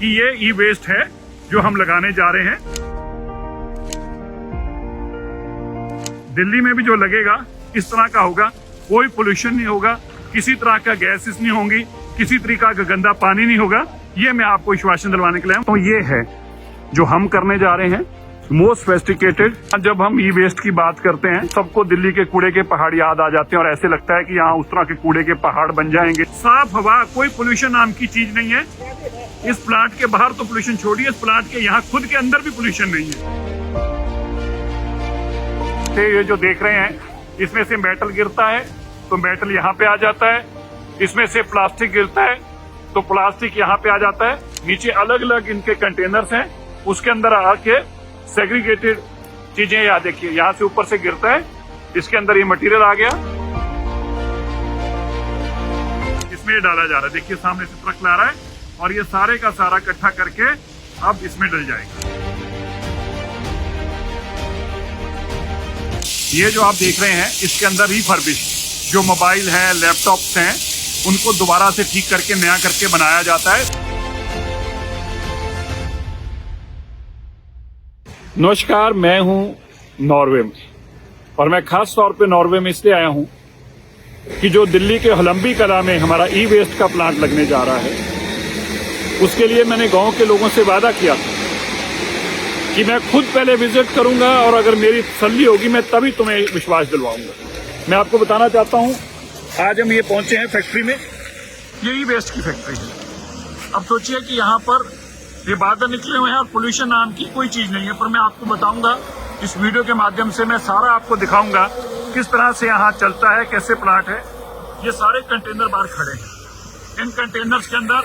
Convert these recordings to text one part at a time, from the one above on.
कि ये ई वेस्ट है जो हम लगाने जा रहे हैं। दिल्ली में भी जो लगेगा इस तरह का होगा, कोई पोल्यूशन नहीं होगा, किसी तरह का गैसेस नहीं होंगी, किसी तरीका का गंदा पानी नहीं होगा। ये मैं आपको आश्वासन दिलवाने के लिए तो ये है जो हम करने जा रहे हैं, मोस्ट सोफिस्टिकेटेड। जब हम ई वेस्ट की बात करते हैं सबको दिल्ली के कूड़े के पहाड़ याद आ जाते हैं और ऐसे लगता है कि यहाँ उस तरह के कूड़े के पहाड़ बन जाएंगे। साफ हवा, कोई पोल्यूशन नाम की चीज नहीं है। इस प्लांट के बाहर तो पोल्यूशन छोड़िए, इस प्लांट के यहाँ खुद के अंदर भी पोल्यूशन नहीं है। ये जो देख रहे हैं इसमें से मेटल गिरता है तो मेटल यहाँ पे आ जाता है, इसमें से प्लास्टिक गिरता है तो प्लास्टिक यहाँ पे आ जाता है। नीचे अलग अलग इनके कंटेनर्स हैं, उसके अंदर आके सेग्रीगेटेड चीजें, यहाँ देखिए यहाँ से ऊपर से गिरता है, इसके अंदर ये मटेरियल आ गया, इसमें ये डाला जा रहा है। देखिए सामने से ट्रक ला रहा है और ये सारे का सारा इकट्ठा करके अब इसमें डल जाएगा। ये जो आप देख रहे हैं इसके अंदर रिफर्बिश जो मोबाइल हैं, लैपटॉप्स हैं, उनको दोबारा से ठीक करके नया करके बनाया जाता है। नमस्कार, मैं हूं नॉर्वे में और मैं खास तौर पे नॉर्वे में इसलिए आया हूं कि जो दिल्ली के हलम्बी कला में हमारा ई वेस्ट का प्लांट लगने जा रहा है, उसके लिए मैंने गांव के लोगों से वादा किया था कि मैं खुद पहले विजिट करूंगा और अगर मेरी तसल्ली होगी मैं तभी तुम्हें विश्वास दिलवाऊंगा। मैं आपको बताना चाहता हूं, आज हम ये पहुंचे हैं फैक्ट्री में, ये ई वेस्ट की फैक्ट्री है। अब सोचिए कि यहाँ पर ये बादल निकले हुए हैं और पोल्यूशन नाम की कोई चीज नहीं है, पर मैं आपको बताऊंगा इस वीडियो के माध्यम से, मैं सारा आपको दिखाऊंगा किस तरह से यहाँ चलता है, कैसे प्लांट है। ये सारे कंटेनर बाहर खड़े हैं, इन कंटेनर्स के अंदर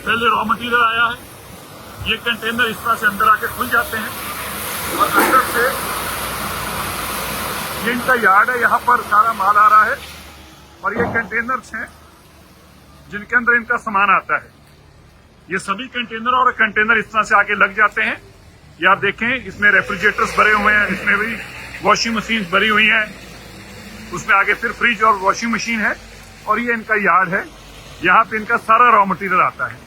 पहले रॉ मटेरियल आया है, ये कंटेनर इस तरह से अंदर आके खुल जाते हैं और अंदर से ये इनका यार्ड है, यहाँ पर सारा माल आ रहा है और ये कंटेनर्स हैं जिनके अंदर इनका सामान आता है। ये सभी कंटेनर और कंटेनर इस तरह से आके लग जाते हैं। ये आप देखें, इसमें रेफ्रिजरेटर्स भरे हुए हैं, इसमें भी वॉशिंग मशीन भरी हुई हैं, उसमें आगे फिर फ्रिज और वॉशिंग मशीन है और ये इनका यार्ड है। यहाँ पे इनका सारा रॉ मटेरियल आता है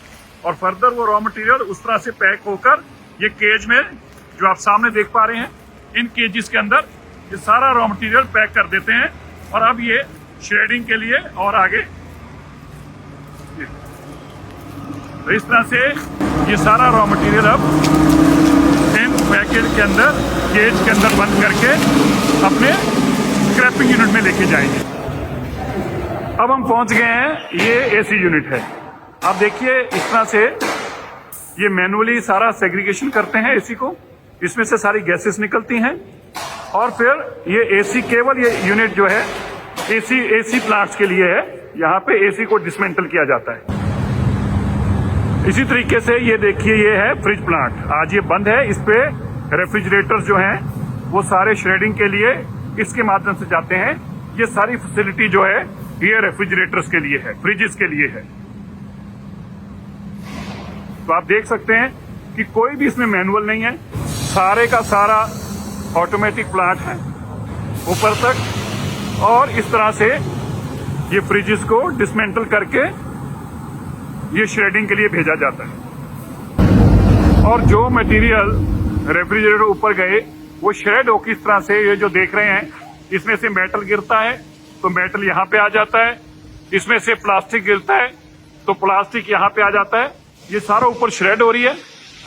और फर्दर वो रॉ मटेरियल उस तरह से पैक होकर ये केज में जो आप सामने देख पा रहे हैं, इन केजेस के अंदर ये सारा रॉ मटेरियल पैक कर देते हैं और अब ये शेडिंग के लिए और आगे तो इस तरह से ये सारा रॉ मटेरियल अब इन पैकेट के अंदर, केज के अंदर बंद करके अपने स्क्रैपिंग यूनिट में लेके जाएंगे। अब हम पहुंच गए हैं, ये एसी यूनिट है। आप देखिए इस तरह से ये मैनुअली सारा सेग्रीगेशन करते हैं एसी को, इसमें से सारी गैसेस निकलती हैं और फिर ये एसी, केवल ये यूनिट जो है एसी प्लांट्स के लिए है, यहाँ पे एसी को डिसमेंटल किया जाता है। इसी तरीके से ये देखिए, ये है फ्रिज प्लांट, आज ये बंद है। इस पे रेफ्रिजरेटर्स जो हैं वो सारे श्रेडिंग के लिए इसके माध्यम से जाते हैं। ये सारी फैसिलिटी जो है ये रेफ्रिजरेटर्स के लिए है, फ्रिजेस के लिए है। तो आप देख सकते हैं कि कोई भी इसमें मैनुअल नहीं है, सारे का सारा ऑटोमेटिक प्लांट है ऊपर तक और इस तरह से ये फ्रिजेस को डिसमेंटल करके ये श्रेडिंग के लिए भेजा जाता है और जो मटेरियल रेफ्रिजरेटर ऊपर गए वो श्रेड हो किस तरह से, ये जो देख रहे हैं इसमें से मेटल गिरता है तो मेटल यहाँ पे आ जाता है, इसमें से प्लास्टिक गिरता है तो प्लास्टिक यहाँ पे आ जाता है। ये सारा ऊपर श्रेड हो रही है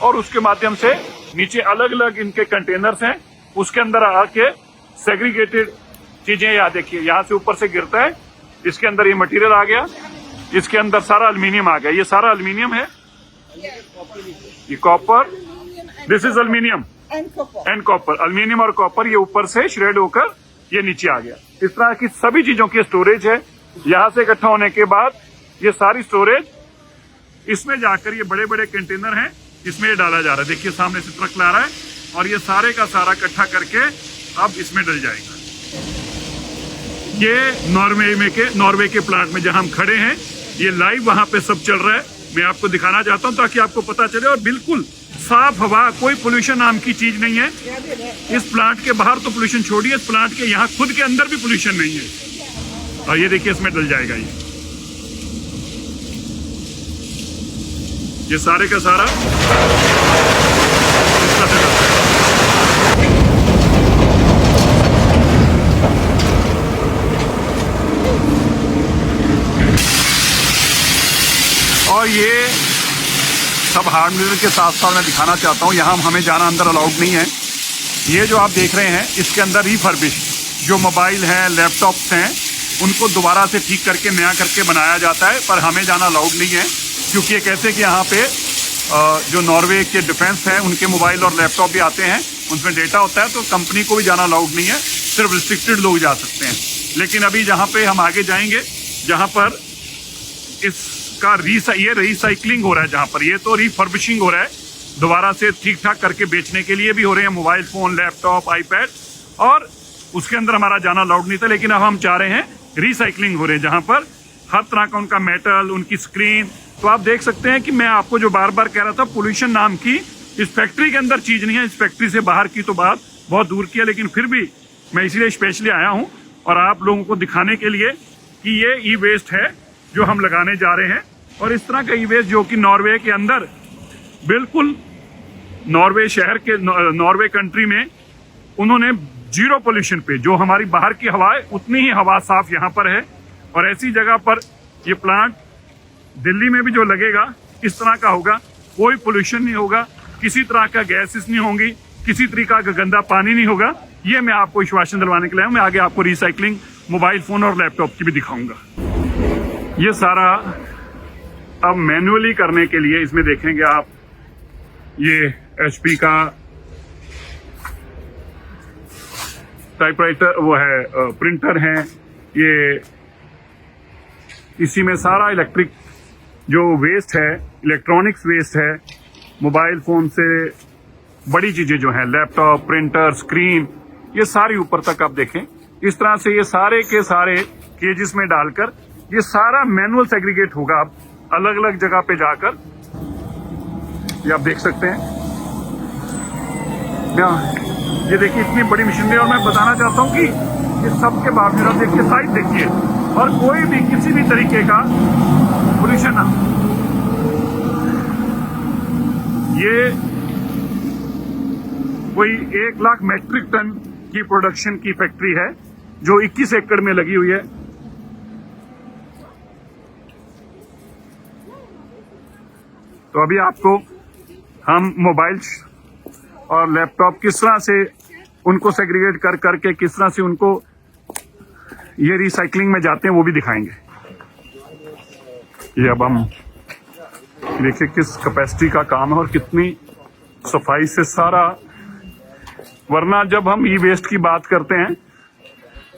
और उसके माध्यम से नीचे अलग अलग इनके कंटेनर्स हैं, उसके अंदर आके सेग्रीगेटेड चीजें, यहाँ देखिए यहाँ से ऊपर से गिरता है, इसके अंदर ये मटेरियल आ गया, इसके अंदर सारा एल्यूमिनियम आ गया। ये सारा एल्यूमिनियम है, ये copper, this is aluminium and copper, aluminium और कॉपर ये ऊपर से श्रेड होकर ये नीचे आ गया। इस तरह की सभी चीजों की स्टोरेज है। यहाँ से इकट्ठा होने के बाद ये सारी स्टोरेज इसमें जाकर ये बड़े बड़े कंटेनर हैं, इसमें ये डाला जा रहा है। देखिए सामने से ट्रक ला रहा है और ये सारे का सारा इकट्ठा करके अब इसमें डल जाएगा। ये नॉर्वे के प्लांट में जहां हम खड़े हैं, ये लाइव वहां पे सब चल रहा है। मैं आपको दिखाना चाहता हूं ताकि आपको पता चले, और बिल्कुल साफ हवा, कोई पोल्यूशन नाम की चीज नहीं है। इस प्लांट के बाहर तो पोल्यूशन छोड़िए, इस प्लांट के यहाँ खुद के अंदर भी पोल्यूशन नहीं है। और ये देखिए इसमें डल जाएगा ये। ये सारे का सारा इस तरह से करते हैं। और ये सब हार्डवेयर के साथ साथ मैं दिखाना चाहता हूँ, यहाँ हमें जाना अंदर अलाउड नहीं है। ये जो आप देख रहे हैं इसके अंदर रिफर्बिश जो मोबाइल हैं, लैपटॉप्स हैं, उनको दोबारा से ठीक करके नया करके बनाया जाता है, पर हमें जाना अलाउड नहीं है क्योंकि ये कैसे कि यहाँ पे जो नॉर्वे के डिफेंस हैं उनके मोबाइल और लैपटॉप भी आते हैं, उनमें डेटा होता है, तो कंपनी को भी जाना अलाउड नहीं है, सिर्फ रिस्ट्रिक्टेड लोग जा सकते हैं। लेकिन अभी जहाँ पे हम आगे जाएंगे, जहाँ पर इसका ये रिसाइकलिंग हो रहा है, जहाँ पर ये तो रिफर्बिशिंग हो रहा है, दोबारा से ठीक ठाक करके बेचने के लिए भी हो रहे हैं मोबाइल फोन, लैपटॉप, आईपैड, और उसके अंदर हमारा जाना अलाउड नहीं था। लेकिन अब हम चाह रहे हैं रिसाइकलिंग हो रहे हैं, जहाँ पर हर तरह का उनका मेटल, उनकी स्क्रीन। तो आप देख सकते हैं कि मैं आपको जो बार बार कह रहा था, पोल्यूशन नाम की इस फैक्ट्री के अंदर चीज नहीं है, इस फैक्ट्री से बाहर की तो बात बहुत दूर की है। लेकिन फिर भी मैं इसलिए स्पेशली आया हूँ और आप लोगों को दिखाने के लिए कि ये ई वेस्ट है जो हम लगाने जा रहे हैं। और इस तरह का ई वेस्ट जो कि नॉर्वे के अंदर बिल्कुल नॉर्वे शहर के नॉर्वे कंट्री में उन्होंने जीरो पोल्यूशन पे, जो हमारी बाहर की हवा है उतनी ही हवा साफ यहाँ पर है। और ऐसी जगह पर ये प्लांट दिल्ली में भी जो लगेगा इस तरह का होगा, कोई पोल्यूशन नहीं होगा, किसी तरह का गैसेस नहीं होंगी, किसी तरीका का गंदा पानी नहीं होगा। ये मैं आपको आश्वासन दिलवाने के लिए मैं आगे आपको रिसाइकलिंग मोबाइल फोन और लैपटॉप की भी दिखाऊंगा। ये सारा अब मैन्युअली करने के लिए इसमें देखेंगे आप, ये HP का टाइपराइटर वो है, प्रिंटर है, ये इसी में सारा इलेक्ट्रिक जो वेस्ट है, इलेक्ट्रॉनिक्स वेस्ट है, मोबाइल फोन से बड़ी चीजें जो हैं, लैपटॉप, प्रिंटर, स्क्रीन, ये सारी ऊपर तक आप देखें। इस तरह से ये सारे के सारे केजेस में डालकर ये सारा मैनुअल सेग्रीगेट होगा अब अलग अलग जगह पे जाकर। ये आप देख सकते हैं, ये देखिए इतनी बड़ी मशीनरी। और मैं बताना चाहता हूँ कि ये सब के बावजूद आप देखिए, साइज देखिए, और कोई भी किसी भी तरीके का पोल्यूशन ना। ये कोई 1 लाख मेट्रिक टन की प्रोडक्शन की फैक्ट्री है जो 21 एकड़ में लगी हुई है। तो अभी आपको हम मोबाइल और लैपटॉप किस तरह से उनको सेग्रीगेट कर करके किस तरह से उनको ये रिसाइकलिंग में जाते हैं वो भी दिखाएंगे। ये अब हम देखिए किस कैपेसिटी का काम है और कितनी सफाई से सारा। वरना जब हम ई वेस्ट की बात करते हैं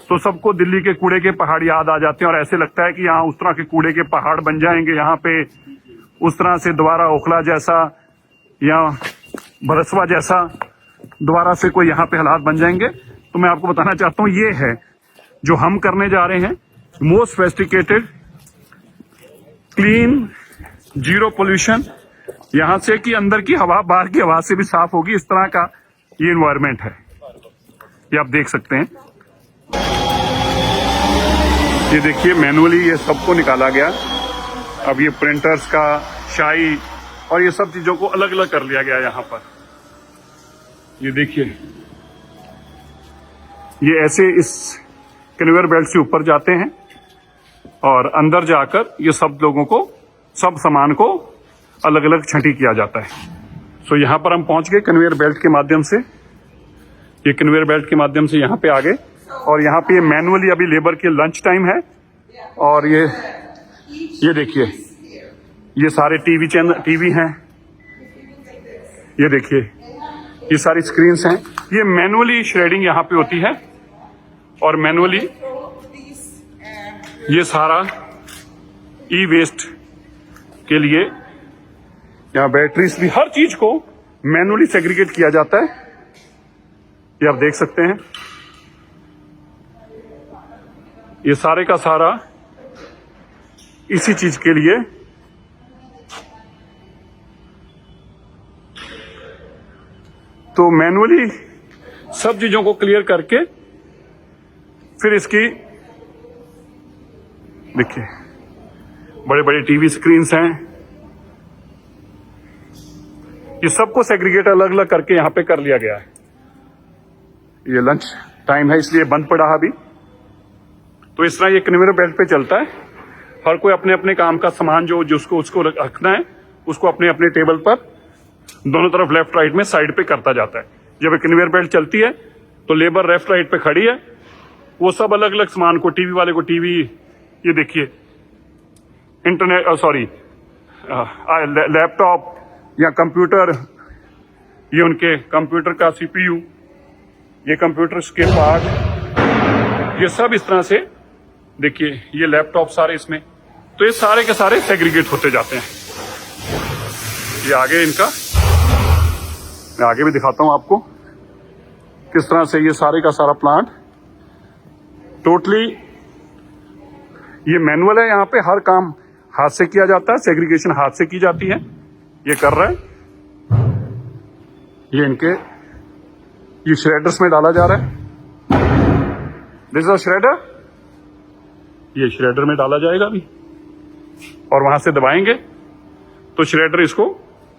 तो सबको दिल्ली के कूड़े के पहाड़ याद आ जाते हैं और ऐसे लगता है कि यहाँ उस तरह के कूड़े के पहाड़ बन जाएंगे, यहाँ पे उस तरह से दोबारा ओखला जैसा या भरसवा जैसा दोबारा से कोई यहाँ पे हालात बन जाएंगे। तो मैं आपको बताना चाहता हूँ ये है जो हम करने जा रहे हैं, most sophisticated, clean, zero pollution, यहाँ से कि अंदर की हवा बाहर की हवा से भी साफ होगी, इस तरह का ये एनवायरनमेंट है। ये आप देख सकते हैं, ये देखिए मैनुअली ये सबको निकाला गया। अब ये प्रिंटर्स का शाई और ये सब चीजों को अलग अलग कर लिया गया यहाँ पर। ये देखिए ये ऐसे इस कन्वेयर बेल्ट से ऊपर जाते हैं और अंदर जाकर ये सब लोगों को, सब सामान को अलग अलग छंटी किया जाता है। सो यहाँ पर हम पहुंच गए कन्वेयर बेल्ट के माध्यम से। ये कन्वेयर बेल्ट के माध्यम से यहाँ पे आ गए और यहाँ पे मैनुअली अभी लेबर के लंच टाइम है। और ये देखिए ये सारे टीवी हैं, ये देखिए ये सारी स्क्रीन्स हैं। ये मैनुअली श्रेडिंग यहाँ पे होती है और मैनुअली ये सारा ई वेस्ट के लिए यहाँ बैटरीज भी, हर चीज को मैनुअली सेग्रीगेट किया जाता है। ये आप देख सकते हैं, ये सारे का सारा इसी चीज के लिए। तो मैनुअली सब चीजों को क्लियर करके फिर इसकी देखिए बड़े बड़े टीवी स्क्रीन्स हैं, ये सबको सेग्रीगेट अलग अलग करके यहाँ पे कर लिया गया है। ये लंच टाइम है इसलिए बंद पड़ा है अभी। तो इस तरह ये कन्वेयर बेल्ट पे चलता है। हर कोई अपने अपने काम का सामान जो जिसको उसको रखना है उसको अपने अपने टेबल पर दोनों तरफ लेफ्ट राइट में साइड पे करता जाता है। जब कन्वेयर बेल्ट चलती है तो लेबर लेफ्ट राइट पे खड़ी है, वो सब अलग अलग सामान को, टीवी वाले को टीवी, ये देखिए इंटरनेट सॉरी लैपटॉप या कंप्यूटर, ये उनके कंप्यूटर का सीपीयू, ये कंप्यूटर के पार्ट, ये सब इस तरह से देखिए, ये लैपटॉप सारे इसमें, तो ये सारे के सारे सेग्रीगेट होते जाते हैं। ये आगे इनका मैं आगे भी दिखाता हूं आपको किस तरह से ये सारे का सारा प्लांट टोटली ये मैनुअल है। यहाँ पे हर काम हाथ से किया जाता है, सेग्रीगेशन हाथ से की जाती है। ये कर रहा है, ये इनके ये श्रेडर्स में डाला जा रहा है। दिस इज अ श्रेडर, ये श्रेडर में डाला जाएगा अभी और वहां से दबाएंगे तो श्रेडर इसको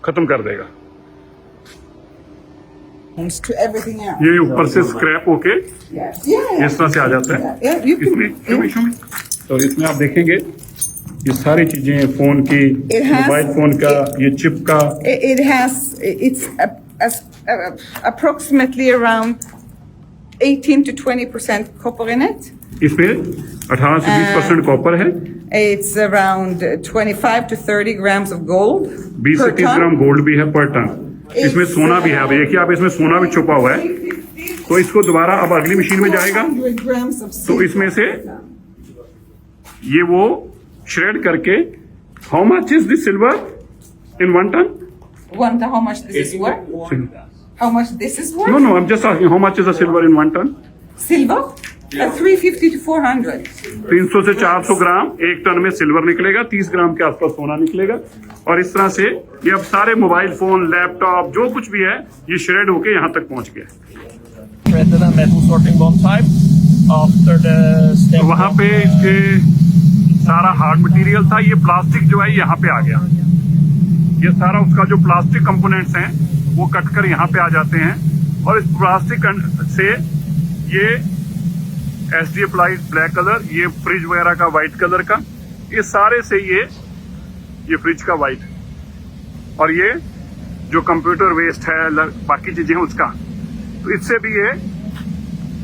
खत्म कर देगा। ये ऊपर से स्क्रैप होके इस तरह से आ जाता है इसमें। तो इसमें आप देखेंगे ये सारी चीजें, फोन की, मोबाइल फोन का, ये चिप का, it's approximately around 18 to 20% copper in it. इसमें 18 से 20% कॉपर है। It's around 25 to 30 grams of gold 20 से 30 ग्राम गोल्ड भी है पर टन। इसमें सोना भी है, देखिए आप, इसमें सोना भी छुपा हुआ है। तो इसको दोबारा अब अगली मशीन में जाएगा तो इसमें से ये वो श्रेड करके, how much is this silver in 1 ton? How much this is worth? How much this is worth? No, I'm just asking how much is the silver in 1 ton? Silver? 350 to 400. 300 से 400 ग्राम 1 ton में silver निकलेगा, 30 ग्राम के आसपास सोना निकलेगा। और इस तरह से ये अब सारे मोबाइल फोन, लैपटॉप, जो कुछ भी है, ये श्रेड होके यहाँ तक पहुँच गया। वहाँ पे इसके सारा हार्ड मटेरियल था, ये प्लास्टिक जो है यहाँ पे आ गया। ये सारा उसका जो प्लास्टिक कंपोनेंट्स हैं वो कटकर यहाँ पे आ जाते हैं और इस प्लास्टिक से ये एसडी अप्लाइड ब्लैक कलर, ये फ्रिज वगैरह का व्हाइट कलर का, ये सारे से ये फ्रिज का व्हाइट, और ये जो कंप्यूटर वेस्ट है, बाकी चीजें हैं उसका, तो इससे भी ये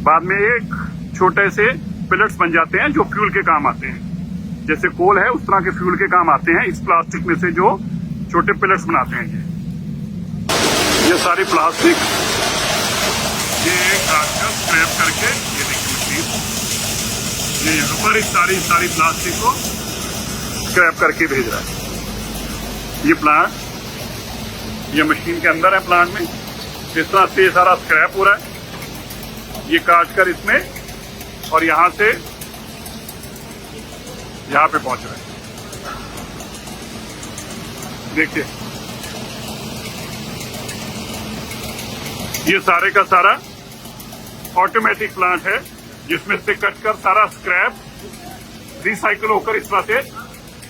बाद में एक छोटे से पिलेट्स बन जाते हैं जो फ्यूल के काम आते हैं। जैसे कोल है उस तरह के फ्यूल के काम आते हैं इस प्लास्टिक में से जो छोटे पिलेट्स बनाते हैं। ये सारी प्लास्टिक ये काटकर स्क्रैप करके, ये देखिए मशीन, ये यहाँ पर इस सारी प्लास्टिक को स्क्रैप करके भेज रहा है। ये प्लांट, ये मशीन के अंदर है प्लांट में, इस तरह से ये सारा स्क्रैप हो रहा है, ये काटकर इसमें और यहाँ से यहाँ पे पहुंच रहा है। देखिए ये सारे का सारा ऑटोमेटिक प्लांट है जिसमें से कटकर सारा स्क्रैप रिसाइकल होकर इस तरह से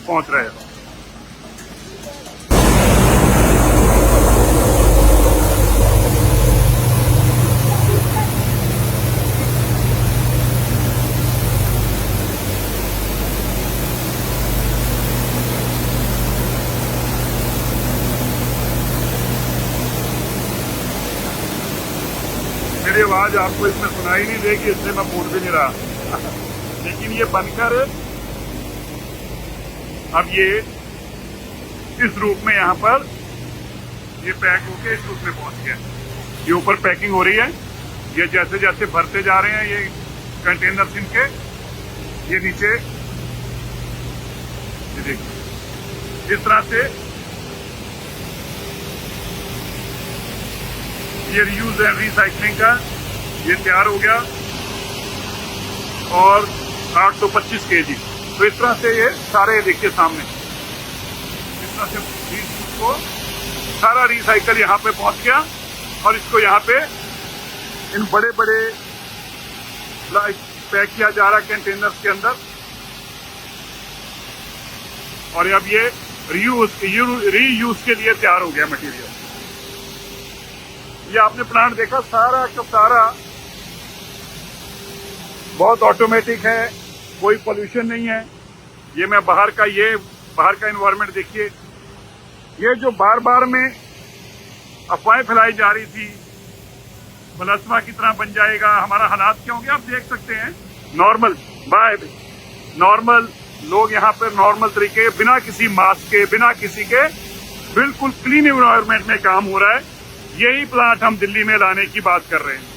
पहुंच रहा है। मेरी आवाज आपको इसमें सुनाई नहीं देगी इसलिए मैं बोल भी नहीं रहा, लेकिन ये बनकर अब ये इस रूप में यहाँ पर ये पैक होके इस रूप में पहुंच गया। ये ऊपर पैकिंग हो रही है, ये जैसे जैसे भरते जा रहे हैं ये कंटेनर इनके, ये नीचे ये देखिए इस तरह से ये रीयूज एंड रिसाइकलिंग का ये तैयार हो गया और 825 kg। तो इस तरह से ये सारे देखिए सामने इस तरह से को सारा रिसाइकल यहाँ पे पहुंच गया और इसको यहाँ पे इन बड़े बड़े पैक किया जा रहा है कंटेनर्स के अंदर, और अब ये रीयूज के लिए तैयार हो गया मटेरियल। ये आपने प्लांट देखा, सारा का सारा बहुत ऑटोमेटिक है, कोई पोल्यूशन नहीं है। ये मैं बाहर का एनवायरनमेंट देखिए। ये जो बार बार में अफवाहें फैलाई जा रही थी, बलसवा की तरह बन जाएगा, हमारा हालात क्या होंगे आप देख सकते हैं। नॉर्मल लोग यहाँ पर नॉर्मल तरीके, बिना किसी मास्क के, बिना किसी के, बिल्कुल क्लीन एनवायरनमेंट में काम हो रहा है। यही प्लांट हम दिल्ली में लाने की बात कर रहे हैं।